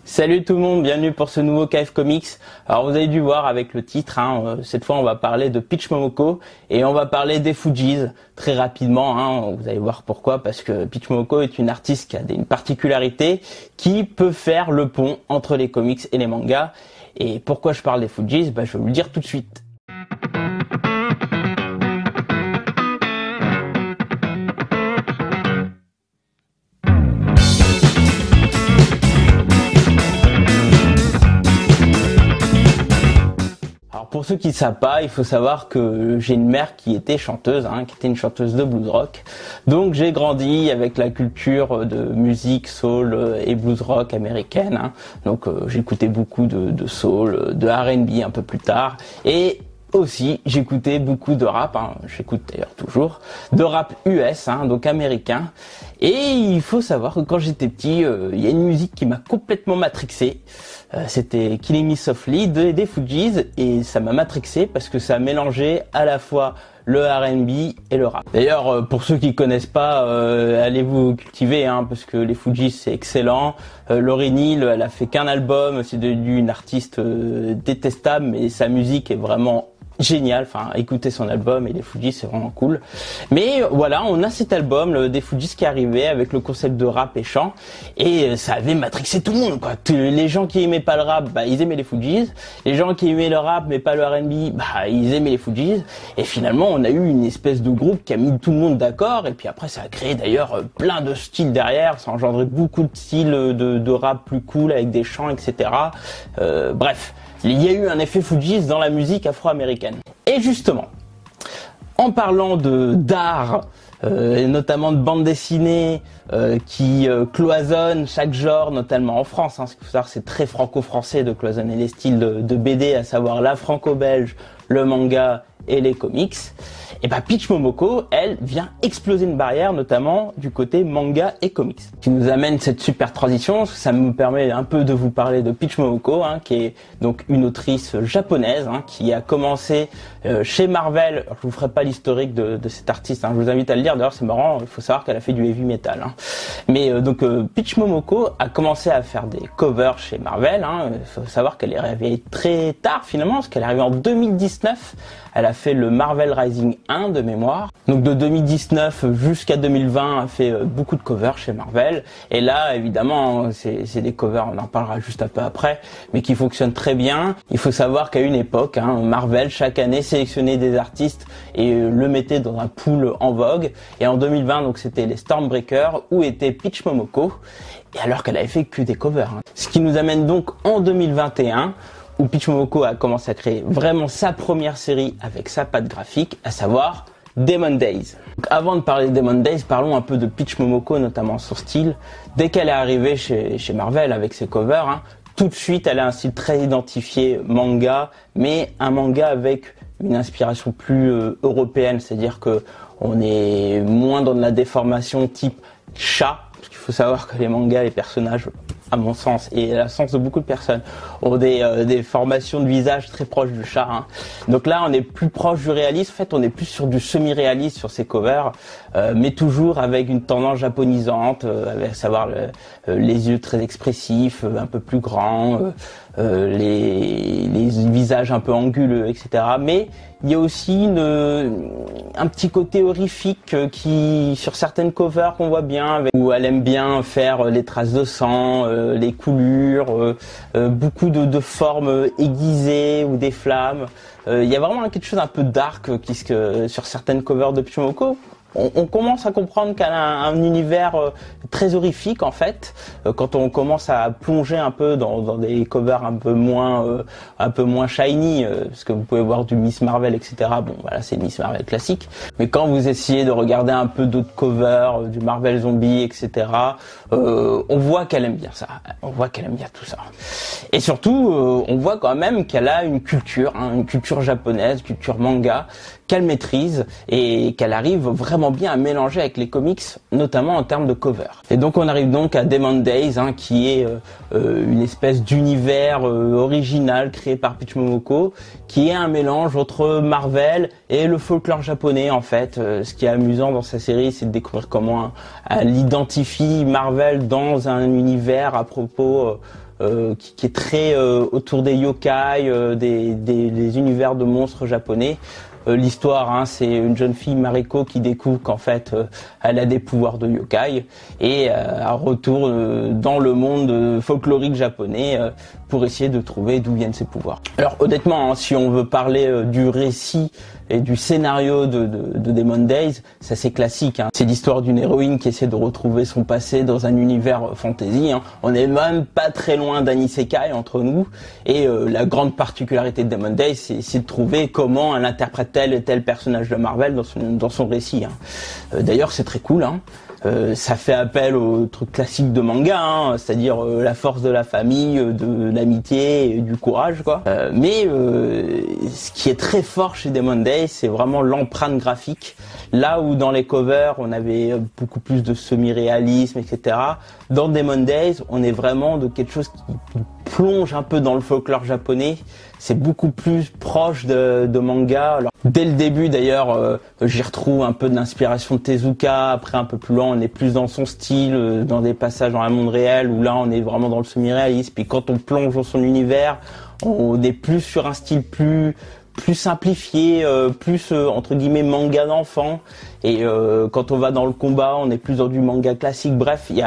Salut tout le monde, bienvenue pour ce nouveau KF Comics. Alors vous avez dû voir avec le titre, cette fois on va parler de Peach Momoko et on va parler des Fugees très rapidement. Vous allez voir pourquoi, parce que Peach Momoko est une artiste qui a une particularité qui peut faire le pont entre les comics et les mangas. Et pourquoi je parle des Fugees, je vais vous le dire tout de suite. Pour ceux qui ne savent pas, il faut savoir que j'ai une mère qui était chanteuse, qui était une chanteuse de blues rock. Donc j'ai grandi avec la culture de musique soul et blues rock américaine. Donc j'écoutais beaucoup de soul, de R&B un peu plus tard. Et aussi j'écoutais beaucoup de rap, j'écoute d'ailleurs toujours, de rap US, donc américain. Et il faut savoir que quand j'étais petit, il y a une musique qui m'a complètement matrixé. C'était Killing Me Softly des Fugees et ça m'a matrixé parce que ça a mélangé à la fois le R&B et le rap. D'ailleurs, pour ceux qui connaissent pas, allez vous cultiver, parce que les Fugees c'est excellent. Lauryn Hill, elle a fait qu'un album, c'est devenu une artiste détestable, mais sa musique est vraiment génial, écoutez son album et les Fugees c'est vraiment cool. Mais voilà, on a cet album des Fugees qui est arrivé avec le concept de rap et chant et ça avait matrixé tout le monde quoi. Les gens qui aimaient pas le rap, ils aimaient les Fugees. Les gens qui aimaient le rap mais pas le R&B, ils aimaient les Fugees. Et finalement, on a eu une espèce de groupe qui a mis tout le monde d'accord et puis après ça a créé d'ailleurs plein de styles derrière, ça a engendré beaucoup de styles de rap plus cool avec des chants, etc. Bref. Il y a eu un effet Fugees dans la musique afro-américaine. Et justement, en parlant d'art, et notamment de bande dessinée qui cloisonne chaque genre, notamment en France, ce qu'il faut savoir, c'est très franco-français de cloisonner les styles de BD, à savoir la franco-belge, le manga et les comics. Et Peach Momoko, elle, vient exploser une barrière, notamment du côté manga et comics. Ce qui nous amène cette super transition, ça me permet un peu de vous parler de Peach Momoko, qui est donc une autrice japonaise, qui a commencé chez Marvel. Alors, je vous ferai pas l'historique de cet artiste, je vous invite à le lire, d'ailleurs c'est marrant, il faut savoir qu'elle a fait du heavy metal. Mais donc Peach Momoko a commencé à faire des covers chez Marvel, il faut savoir qu'elle est arrivée très tard finalement, parce qu'elle est arrivée en 2019, elle a fait le Marvel Rising 1 de mémoire. Donc de 2019 jusqu'à 2020, elle a fait beaucoup de covers chez Marvel. Et là, évidemment, c'est des covers, on en parlera juste un peu après, mais qui fonctionnent très bien. Il faut savoir qu'à une époque, Marvel, chaque année, sélectionnait des artistes et le mettait dans un pool en vogue. Et en 2020, donc c'était les Stormbreakers, où était Peach Momoko, et alors qu'elle avait fait que des covers. Ce qui nous amène donc en 2021, où Peach Momoko a commencé à créer vraiment sa première série avec sa patte graphique, à savoir Demon Days. Donc avant de parler de Demon Days, parlons un peu de Peach Momoko, notamment son style. Dès qu'elle est arrivée chez Marvel avec ses covers, tout de suite elle a un style très identifié manga, mais un manga avec une inspiration plus européenne, c'est-à-dire que on est moins dans de la déformation type chat, parce qu'il faut savoir que les mangas, les personnages, à mon sens, et à la sens de beaucoup de personnes, ont des formations de visage très proches du chat. Donc là, on est plus proche du réalisme. En fait, on est plus sur du semi-réaliste sur ces covers, mais toujours avec une tendance japonisante, à savoir les yeux très expressifs, un peu plus grands, les visages un peu anguleux, etc. Mais il y a aussi un petit côté horrifique qui, sur certaines covers qu'on voit bien, où elle aime bien faire les traces de sang, les coulures, beaucoup de formes aiguisées ou des flammes. Il y a vraiment quelque chose un peu dark sur certaines covers de Peach Momoko. On commence à comprendre qu'elle a un univers très horrifique en fait, quand on commence à plonger un peu dans des covers un peu moins shiny, parce que vous pouvez voir du Miss Marvel, etc. Bon voilà, c'est Miss Marvel classique. Mais quand vous essayez de regarder un peu d'autres covers, du Marvel Zombie, etc., on voit qu'elle aime bien ça. On voit qu'elle aime bien tout ça. Et surtout, on voit quand même qu'elle a une culture japonaise, culture manga, qu'elle maîtrise et qu'elle arrive vraiment bien à mélanger avec les comics, notamment en termes de cover. Et donc on arrive donc à Demon Days, qui est une espèce d'univers original créé par Peach Momoko, qui est un mélange entre Marvel et le folklore japonais en fait. Ce qui est amusant dans sa série, c'est de découvrir comment elle identifie Marvel dans un univers à propos qui est très autour des yokai, des univers de monstres japonais. L'histoire, hein, c'est une jeune fille, Mariko, qui découvre qu'en fait, elle a des pouvoirs de yokai et elle retourne dans le monde folklorique japonais pour essayer de trouver d'où viennent ses pouvoirs. Alors honnêtement, hein, si on veut parler du récit et du scénario de Demon Days, c'est assez classique. Hein. C'est l'histoire d'une héroïne qui essaie de retrouver son passé dans un univers fantasy. Hein. On n'est même pas très loin d'un isekai entre nous. Et la grande particularité de Demon Days, c'est de trouver comment elle interprète tel et tel personnage de Marvel dans son récit. Hein. D'ailleurs, c'est très cool. Hein. Ça fait appel au truc classique de manga, hein, c'est-à-dire la force de la famille, de l'amitié et du courage, quoi. Mais ce qui est très fort chez Demon Days, c'est vraiment l'empreinte graphique. Là où dans les covers, on avait beaucoup plus de semi-réalisme, etc. Dans Demon Days, on est vraiment de quelque chose qui plonge un peu dans le folklore japonais. C'est beaucoup plus proche de manga. Alors, dès le début, d'ailleurs, j'y retrouve un peu de l'inspiration de Tezuka. Après, un peu plus loin, on est plus dans son style, dans des passages dans un monde réel, où là, on est vraiment dans le semi-réalisme. Puis quand on plonge dans son univers, on est plus sur un style plus simplifié, plus entre guillemets manga d'enfant. Et quand on va dans le combat, on est plus dans du manga classique. Bref, il y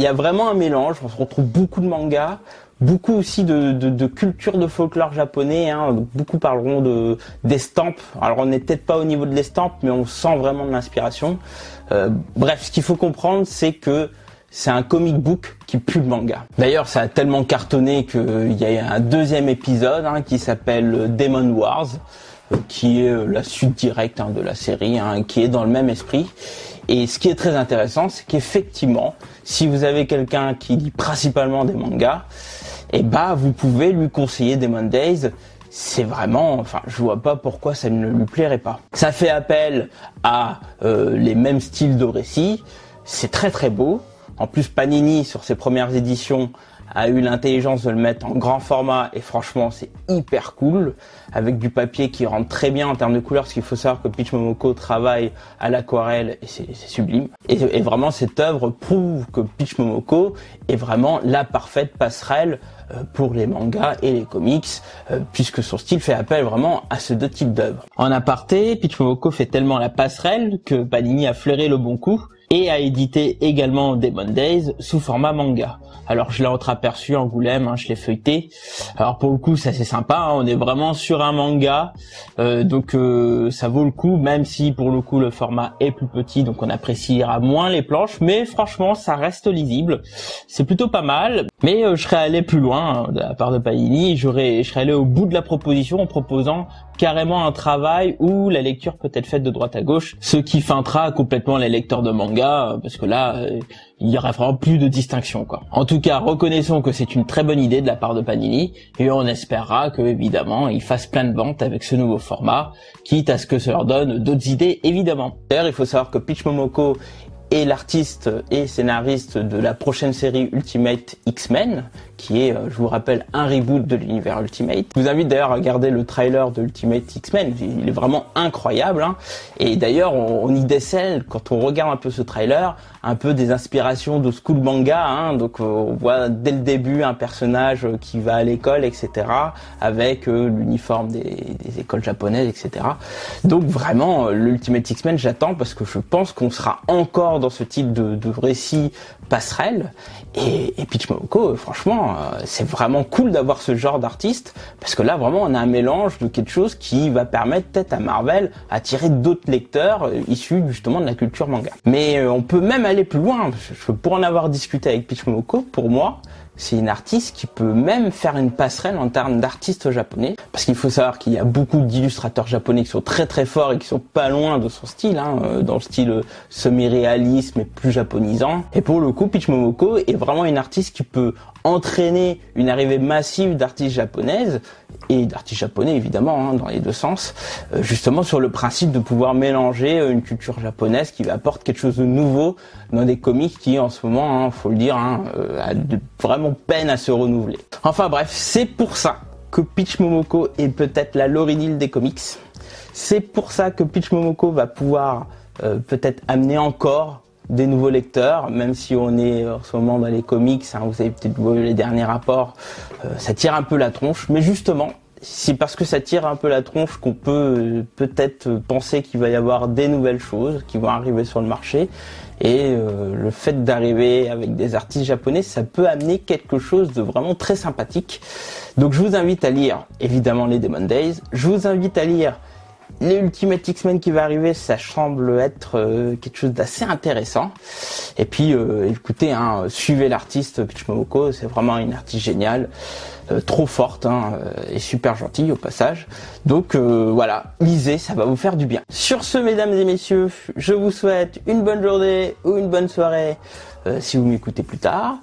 a vraiment un mélange. On se retrouve beaucoup de mangas, beaucoup aussi de culture de folklore japonais. Hein. Beaucoup parleront d'estampes. Alors on n'est peut-être pas au niveau de l'estampe, mais on sent vraiment de l'inspiration. Bref, ce qu'il faut comprendre, c'est que c'est un comic book qui pue le manga. D'ailleurs, ça a tellement cartonné qu'il y a un deuxième épisode qui s'appelle Demon Wars, qui est la suite directe de la série, qui est dans le même esprit. Et ce qui est très intéressant, c'est qu'effectivement, si vous avez quelqu'un qui lit principalement des mangas, vous pouvez lui conseiller Demon Days. C'est vraiment, je vois pas pourquoi ça ne lui plairait pas. Ça fait appel à les mêmes styles de récit. C'est très très beau. En plus, Panini, sur ses premières éditions, a eu l'intelligence de le mettre en grand format et franchement, c'est hyper cool, avec du papier qui rentre très bien en termes de couleurs, parce qu'il faut savoir que Peach Momoko travaille à l'aquarelle et c'est sublime. Et vraiment, cette œuvre prouve que Peach Momoko est vraiment la parfaite passerelle pour les mangas et les comics, puisque son style fait appel vraiment à ces deux types d'œuvres. En aparté, Peach Momoko fait tellement la passerelle que Panini a flairé le bon coup et a édité également Demon Days sous format manga. Alors je l'ai entreaperçu à Angoulême, je l'ai feuilleté. Alors pour le coup, ça c'est sympa, on est vraiment sur un manga, donc ça vaut le coup, même si pour le coup le format est plus petit, donc on appréciera moins les planches, mais franchement ça reste lisible, c'est plutôt pas mal. Mais je serais allé plus loin de la part de Panini, je serais allé au bout de la proposition en proposant carrément un travail où la lecture peut être faite de droite à gauche, ce qui feintera complètement les lecteurs de manga, parce que là, il y aura vraiment plus de distinction, quoi. En tout cas, reconnaissons que c'est une très bonne idée de la part de Panini, et on espérera que, évidemment, ils fassent plein de ventes avec ce nouveau format, quitte à ce que ça leur donne d'autres idées, évidemment. D'ailleurs, il faut savoir que Peach Momoko est l'artiste et scénariste de la prochaine série Ultimate X-Men, qui est, je vous rappelle, un reboot de l'univers Ultimate. Je vous invite d'ailleurs à regarder le trailer de Ultimate X-Men, il est vraiment incroyable. Et d'ailleurs, on y décèle, quand on regarde un peu ce trailer, un peu des inspirations de school manga. Donc on voit dès le début un personnage qui va à l'école, etc., avec l'uniforme des écoles japonaises, etc. Donc vraiment, l'Ultimate X-Men, j'attends parce que je pense qu'on sera encore dans ce type de récit passerelle. Et Peach Momoko, franchement, c'est vraiment cool d'avoir ce genre d'artiste, parce que là vraiment on a un mélange de quelque chose qui va permettre peut-être à Marvel d'attirer d'autres lecteurs issus justement de la culture manga. Mais on peut même aller plus loin, pour en avoir discuté avec Peach Momoko, pour moi c'est une artiste qui peut même faire une passerelle en termes d'artistes japonais, parce qu'il faut savoir qu'il y a beaucoup d'illustrateurs japonais qui sont très très forts et qui sont pas loin de son style, dans le style semi-réalisme et plus japonisant. Et pour le coup, Peach Momoko est vraiment une artiste qui peut entraîner une arrivée massive d'artistes japonaises, et d'artistes japonais évidemment, dans les deux sens, justement sur le principe de pouvoir mélanger une culture japonaise qui apporte quelque chose de nouveau dans des comics qui en ce moment, faut le dire, a vraiment peine à se renouveler. Enfin bref, c'est pour ça que Peach Momoko est peut-être la Lauryn Hill des comics. C'est pour ça que Peach Momoko va pouvoir peut-être amener encore des nouveaux lecteurs, même si on est en ce moment dans les comics, hein, vous avez peut-être vu les derniers rapports, ça tire un peu la tronche, mais justement, c'est parce que ça tire un peu la tronche qu'on peut peut-être penser qu'il va y avoir des nouvelles choses qui vont arriver sur le marché. Et le fait d'arriver avec des artistes japonais, ça peut amener quelque chose de vraiment très sympathique. Donc je vous invite à lire évidemment les Demon Days. Je vous invite à lire les Ultimate X-Men qui va arriver, ça semble être quelque chose d'assez intéressant. Et puis écoutez, hein, suivez l'artiste Peach Momoko, c'est vraiment une artiste géniale, trop forte hein, et super gentille au passage. Donc voilà, lisez, ça va vous faire du bien. Sur ce, mesdames et messieurs, je vous souhaite une bonne journée ou une bonne soirée si vous m'écoutez plus tard.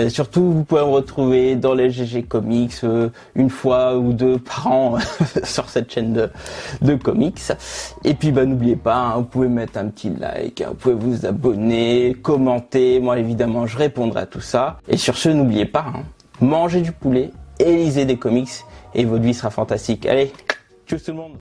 Surtout, vous pouvez me retrouver dans les GG Comics une fois ou deux par an sur cette chaîne de comics. Et puis n'oubliez pas, hein, vous pouvez mettre un petit like, hein, vous pouvez vous abonner, commenter. Moi évidemment je répondrai à tout ça. Et sur ce, n'oubliez pas, hein, mangez du poulet et lisez des comics et votre vie sera fantastique. Allez, tchuss tout le monde.